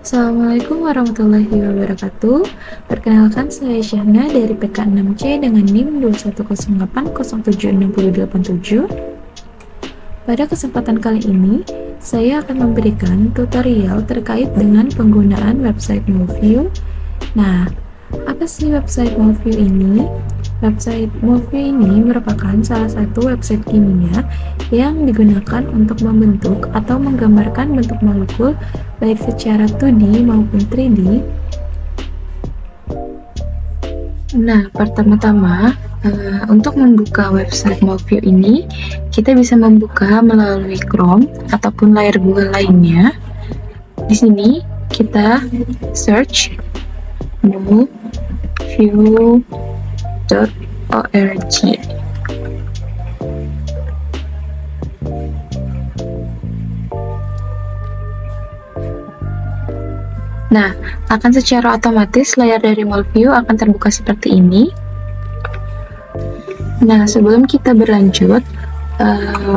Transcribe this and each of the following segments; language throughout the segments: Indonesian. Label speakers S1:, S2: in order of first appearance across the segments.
S1: Assalamualaikum warahmatullahi wabarakatuh. Perkenalkan, saya Syahna dari PK6C dengan NIM 210807067. Pada kesempatan kali ini, saya akan memberikan tutorial terkait dengan penggunaan website Moview. Nah, apa sih website Moview ini? Website Moview ini merupakan salah satu website kimia yang digunakan untuk membentuk atau menggambarkan bentuk molekul baik secara 2D maupun 3D. Nah, pertama-tama untuk membuka website Moview ini, kita bisa membuka melalui Chrome ataupun layar Google lainnya. Di sini kita search moview.org. Nah, akan secara otomatis layar dari Moview akan terbuka seperti ini. Nah, sebelum kita berlanjut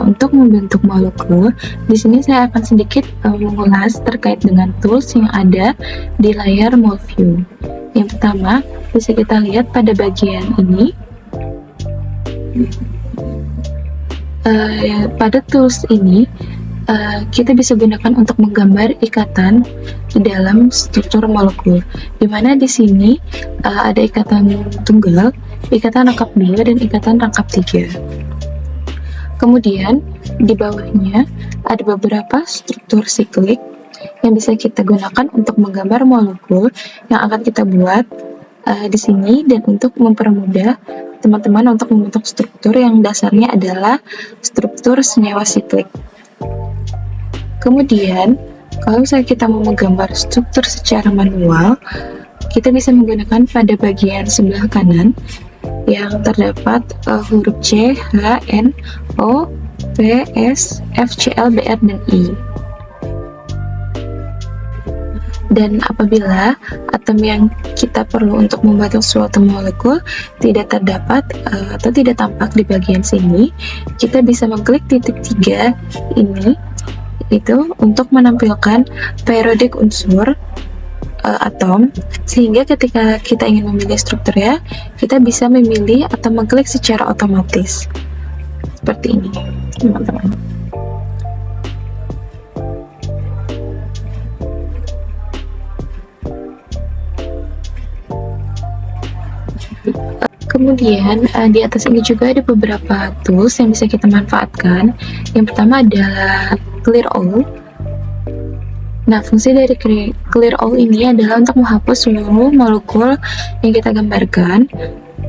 S1: untuk membentuk molekul, di sini saya akan sedikit mengulas terkait dengan tools yang ada di layar Moview. Yang pertama, bisa kita lihat pada bagian ini. Pada tools ini, kita bisa gunakan untuk menggambar ikatan di dalam struktur molekul, di mana di sini ada ikatan tunggal, ikatan rangkap 2, dan ikatan rangkap 3. Kemudian di bawahnya ada beberapa struktur siklik yang bisa kita gunakan untuk menggambar molekul yang akan kita buat di sini, dan untuk mempermudah teman-teman untuk membentuk struktur yang dasarnya adalah struktur senyawa siklik. Kemudian, kalau misalnya kita mau menggambar struktur secara manual, kita bisa menggunakan pada bagian sebelah kanan yang terdapat huruf C, H, N, O, P, S, F, C, L, B, R, dan I. Dan apabila atom yang kita perlu untuk membentuk suatu molekul tidak terdapat atau tidak tampak di bagian sini, kita bisa mengklik titik 3 ini, itu untuk menampilkan periodik unsur atom, sehingga ketika kita ingin memilih strukturnya, kita bisa memilih atau mengklik secara otomatis seperti ini, teman-teman. Kemudian di atas ini juga ada beberapa tools yang bisa kita manfaatkan. Yang pertama adalah Clear All. Nah, fungsi dari Clear All ini adalah untuk menghapus seluruh molekul yang kita gambarkan.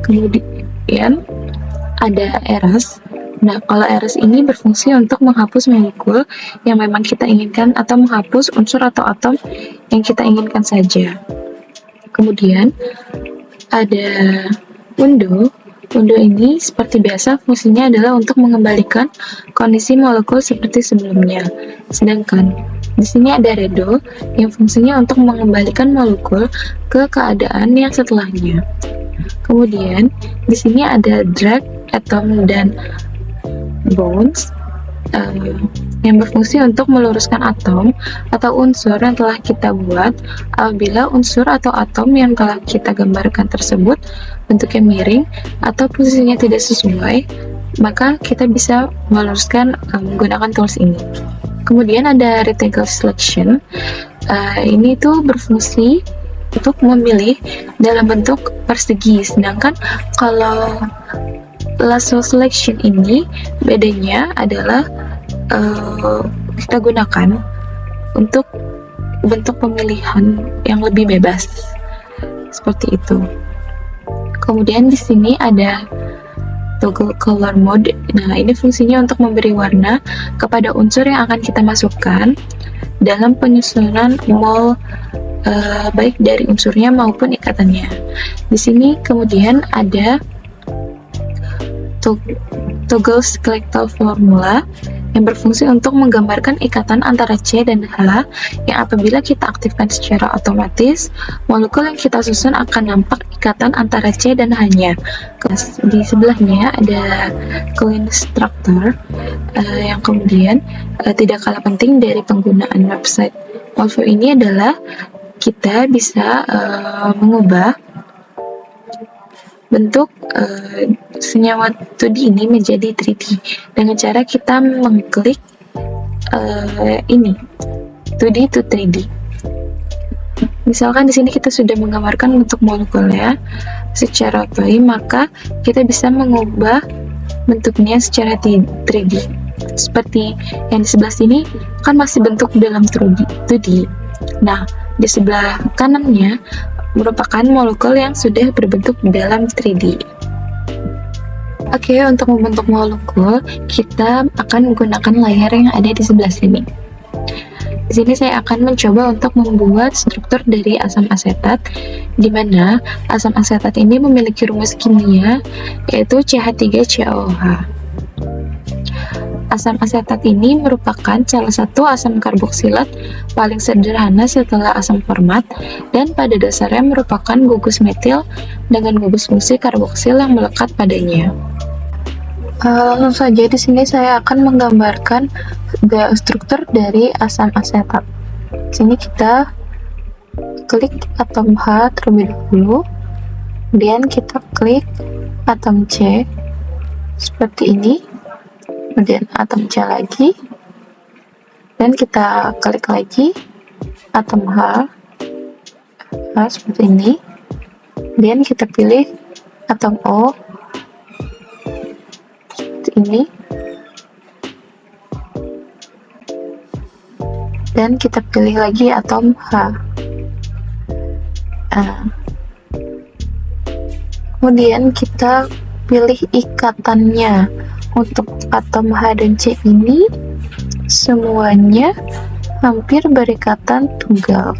S1: Kemudian ada Erase. Nah, kalau Erase ini berfungsi untuk menghapus molekul yang memang kita inginkan atau menghapus unsur atau atom yang kita inginkan saja. Kemudian ada Undo. Undo ini seperti biasa fungsinya adalah untuk mengembalikan kondisi molekul seperti sebelumnya. Sedangkan di sini ada Redo yang fungsinya untuk mengembalikan molekul ke keadaan yang setelahnya. Kemudian di sini ada Drag, Atom, dan Bounce yang berfungsi untuk meluruskan atom atau unsur yang telah kita buat. Apabila unsur atau atom yang telah kita gambarkan tersebut bentuknya miring atau posisinya tidak sesuai, maka kita bisa meluruskan menggunakan tools ini. Kemudian ada Rectangle Selection. Ini tuh berfungsi untuk memilih dalam bentuk persegi, sedangkan kalau Lasso Selection ini bedanya adalah kita gunakan untuk bentuk pemilihan yang lebih bebas seperti itu. Kemudian di sini ada Toggle Color Mode. Nah, ini fungsinya untuk memberi warna kepada unsur yang akan kita masukkan dalam penyusunan mol baik dari unsurnya maupun ikatannya. Di sini kemudian ada Toggle Selector Formula yang berfungsi untuk menggambarkan ikatan antara C dan H yang apabila kita aktifkan secara otomatis, molekul yang kita susun akan nampak ikatan antara C dan H-nya. Di sebelahnya ada Clean Structure yang kemudian tidak kalah penting dari penggunaan website Workflow ini adalah kita bisa mengubah bentuk senyawa 2D ini menjadi 3D dengan cara kita mengklik ini 2D to 3D. Misalkan di sini kita sudah menggambarkan bentuk molekulnya secara otomatis, maka kita bisa mengubah bentuknya secara 3D. Seperti yang di sebelah sini kan masih bentuk dalam 2D. Nah, di sebelah kanannya merupakan molekul yang sudah berbentuk dalam 3D. Oke, untuk membentuk molekul, kita akan menggunakan layar yang ada di sebelah sini. Di sini saya akan mencoba untuk membuat struktur dari asam asetat, di mana asam asetat ini memiliki rumus kimia yaitu CH3COOH. Asam asetat ini merupakan salah satu asam karboksilat paling sederhana setelah asam format dan pada dasarnya merupakan gugus metil dengan gugus fungsi karboksil yang melekat padanya. Langsung saja di sini saya akan menggambarkan struktur dari asam asetat. Di sini kita klik atom H terlebih dahulu, kemudian kita klik atom C seperti ini, kemudian atom C lagi, dan kita klik lagi atom H seperti ini, kemudian kita pilih atom O ini, dan kita pilih lagi atom H. Kemudian kita pilih ikatannya. Untuk atom H dan C ini semuanya hampir berikatan tunggal.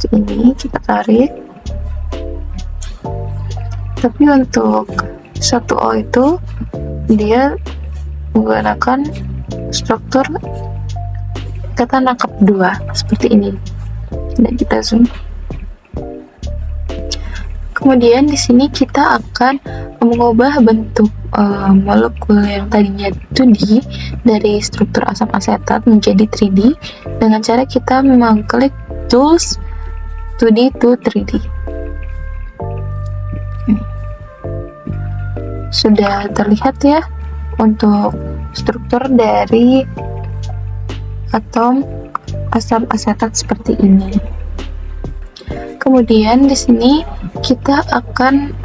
S1: Seperti ini kita tarik. Tapi untuk satu O itu dia menggunakan struktur ikatan rangkap 2 seperti ini. Dan kita zoom. Kemudian di sini kita akan mengubah bentuk molekul yang tadinya 2D dari struktur asam asetat menjadi 3D dengan cara kita mengklik tools 2D to 3D. Sudah terlihat ya untuk struktur dari atom asam asetat seperti ini. Kemudian di sini kita akan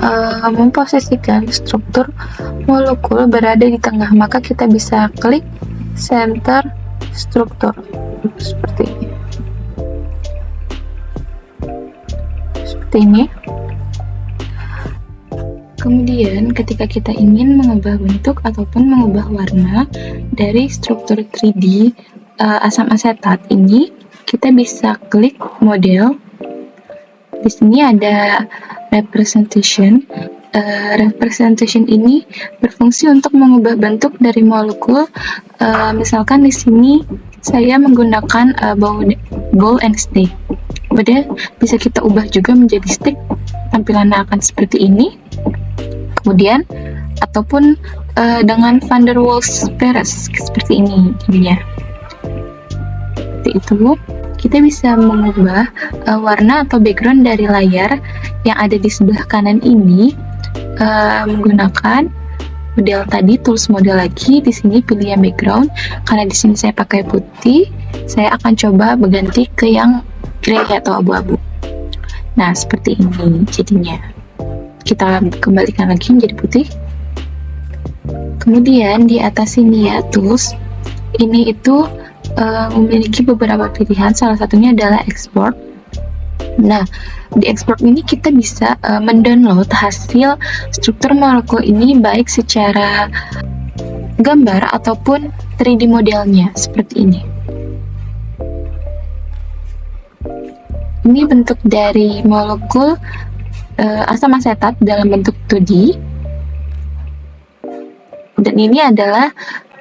S1: memposisikan struktur molekul berada di tengah, maka kita bisa klik center struktur seperti ini. Seperti ini. Kemudian ketika kita ingin mengubah bentuk ataupun mengubah warna dari struktur 3D asam asetat ini, kita bisa klik model. Di sini ada representation. Representation ini berfungsi untuk mengubah bentuk dari molekul. Misalkan di sini saya menggunakan ball and stick. Kemudian bisa kita ubah juga menjadi stick. Tampilannya akan seperti ini. Kemudian ataupun dengan van der Waals Perez seperti ini jadinya. Seperti itu. Kita bisa mengubah warna atau background dari layar yang ada di sebelah kanan ini menggunakan model tadi, tools model lagi. Di sini pilih yang background, karena di sini saya pakai putih. Saya akan coba berganti ke yang grey atau abu-abu. Nah, seperti ini jadinya. Kita kembalikan lagi menjadi putih. Kemudian di atas sini ya, tools ini itu memiliki beberapa pilihan, salah satunya adalah export. Nah, di export ini kita bisa mendownload hasil struktur molekul ini baik secara gambar ataupun 3D modelnya seperti ini. Ini bentuk dari molekul asam asetat dalam bentuk 2D. Dan ini adalah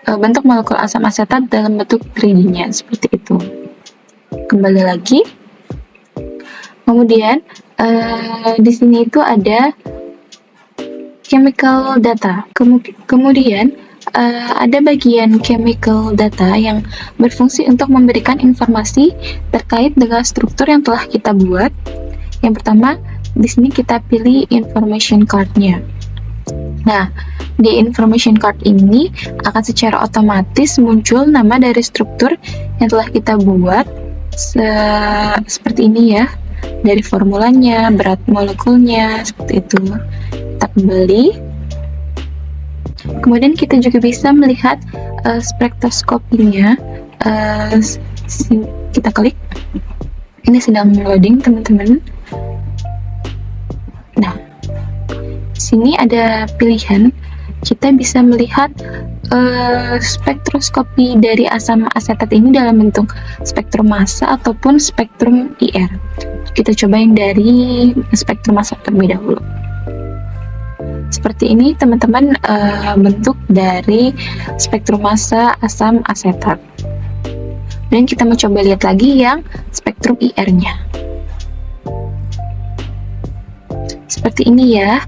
S1: bentuk molekul asam asetat dalam bentuk 3D-nya seperti itu. Kembali lagi. Kemudian di sini itu ada chemical data. Kemudian ada bagian chemical data yang berfungsi untuk memberikan informasi terkait dengan struktur yang telah kita buat. Yang pertama, di sini kita pilih information card-nya. Nah, di information card ini akan secara otomatis muncul nama dari struktur yang telah kita buat seperti ini ya, dari formulanya, berat molekulnya, seperti itu. Kita kembali. Kemudian kita juga bisa melihat spektroskopinya. Kita klik. Ini sedang loading, teman-teman. Nah, sini ada pilihan, kita bisa melihat spektroskopi dari asam asetat ini dalam bentuk spektrum massa ataupun spektrum IR. Kita coba yang dari spektrum massa terlebih dahulu. Seperti ini teman-teman bentuk dari spektrum massa asam asetat. Dan kita mau coba lihat lagi yang spektrum IR-nya. Seperti ini ya.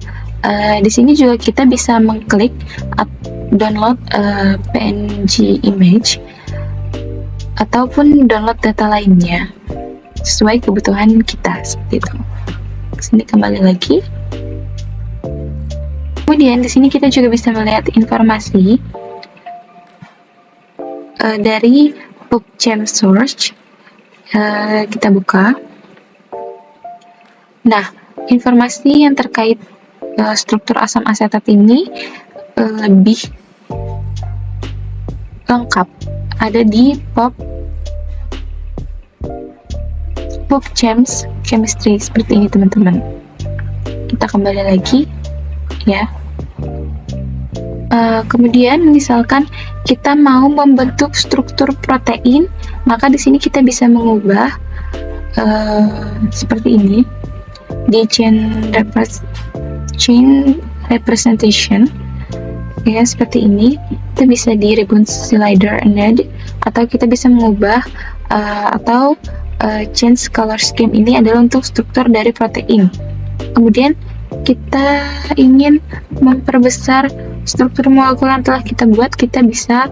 S1: Di sini juga kita bisa mengklik download PNG image ataupun download data lainnya sesuai kebutuhan kita, seperti itu. Sini kembali lagi. Kemudian di sini kita juga bisa melihat informasi dari PubChem Search. Kita buka. Nah, informasi yang terkait struktur asam asetat ini lebih lengkap ada di PubChem Chemistry, seperti ini teman-teman. Kita kembali lagi ya. Kemudian misalkan kita mau membentuk struktur protein, maka di sini kita bisa mengubah seperti ini di chain representation ya, seperti ini. Itu bisa di ribbon slider and add, atau kita bisa mengubah change color scheme ini adalah untuk struktur dari protein. Kemudian kita ingin memperbesar struktur molekul yang telah kita buat, kita bisa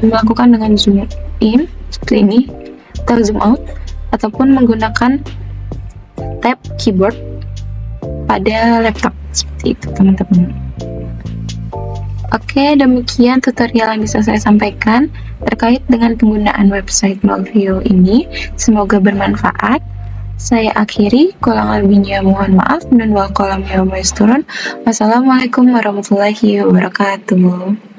S1: melakukan dengan zoom in seperti ini atau zoom out, ataupun menggunakan tab keyboard pada laptop, seperti itu teman-teman. Oke, demikian tutorial yang bisa saya sampaikan terkait dengan penggunaan website Molvio ini. Semoga bermanfaat. Saya akhiri, kurang lebihnya mohon maaf, dan wal kolamnya turun. Wassalamualaikum warahmatullahi wabarakatuh.